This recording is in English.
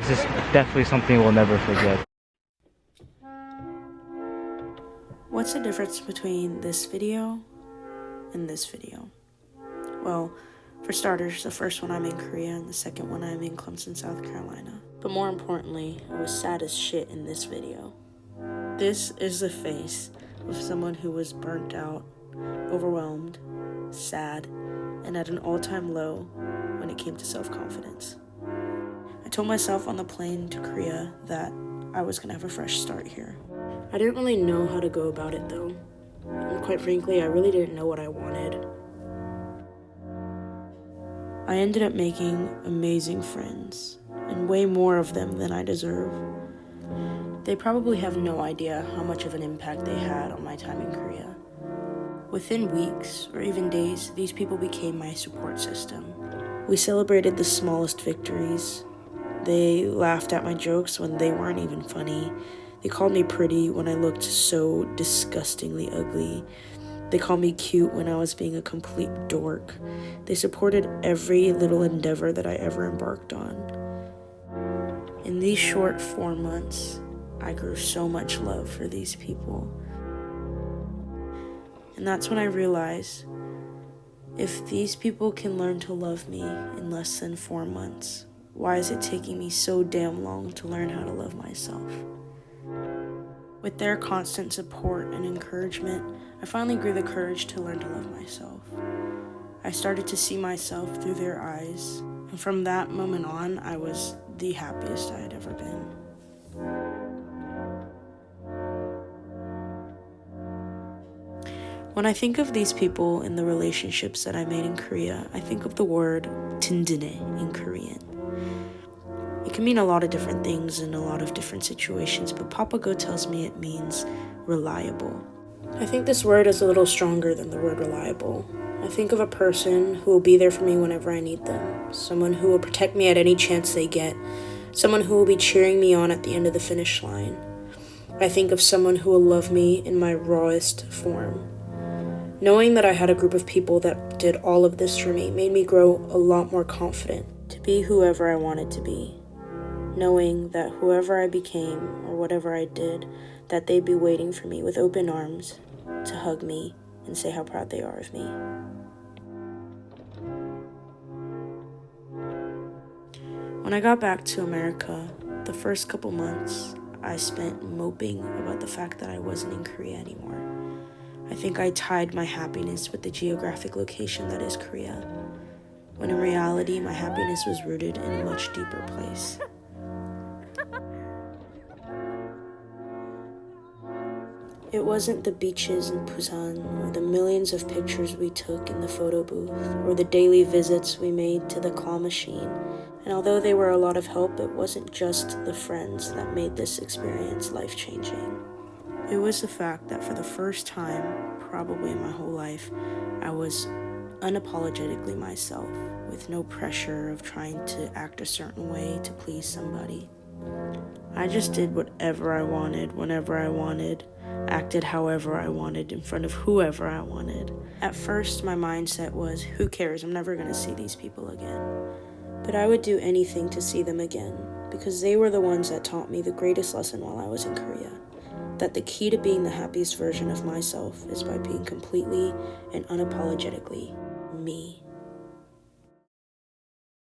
just definitely something we'll never forget. What's the difference between this video and this video? Well, for starters, the first one I'm in Korea and the second one I'm in Clemson, South Carolina. But more importantly, I was sad as shit in this video. This is the face of someone who was burnt out, overwhelmed, sad, and at an all-time low when it came to self-confidence. I told myself on the plane to Korea that I was gonna have a fresh start here. I didn't really know how to go about it though. And quite frankly, I really didn't know what I wanted. I ended up making amazing friends, and way more of them than I deserve. They probably have no idea how much of an impact they had on my time in Korea. Within weeks, or even days, these people became my support system. We celebrated the smallest victories. They laughed at my jokes when they weren't even funny. They called me pretty when I looked so disgustingly ugly. They called me cute when I was being a complete dork. They supported every little endeavor that I ever embarked on. In these short 4 months, I grew so much love for these people. And that's when I realized, if these people can learn to love me in less than 4 months, why is it taking me so damn long to learn how to love myself? With their constant support and encouragement, I finally grew the courage to learn to love myself. I started to see myself through their eyes, and from that moment on, I was the happiest I had ever been. When I think of these people and the relationships that I made in Korea, I think of the word 든든해 in Korean. It can mean a lot of different things in a lot of different situations, but Papa Go tells me it means reliable. I think this word is a little stronger than the word reliable. I think of a person who will be there for me whenever I need them, someone who will protect me at any chance they get, someone who will be cheering me on at the end of the finish line. I think of someone who will love me in my rawest form. Knowing that I had a group of people that did all of this for me made me grow a lot more confident to be whoever I wanted to be. Knowing that whoever I became or whatever I did, that they'd be waiting for me with open arms to hug me and say how proud they are of me. When I got back to America, the first couple months I spent moping about the fact that I wasn't in Korea anymore. I think I tied my happiness with the geographic location that is Korea, when in reality my happiness was rooted in a much deeper place. It wasn't the beaches in Busan, or the millions of pictures we took in the photo booth, or the daily visits we made to the claw machine. And although they were a lot of help, it wasn't just the friends that made this experience life-changing. It was the fact that for the first time, probably in my whole life, I was unapologetically myself, with no pressure of trying to act a certain way to please somebody. I just did whatever I wanted, whenever I wanted, acted however I wanted, in front of whoever I wanted. At first, my mindset was, who cares, I'm never gonna see these people again. But I would do anything to see them again, because they were the ones that taught me the greatest lesson while I was in Korea. That the key to being the happiest version of myself is by being completely and unapologetically me.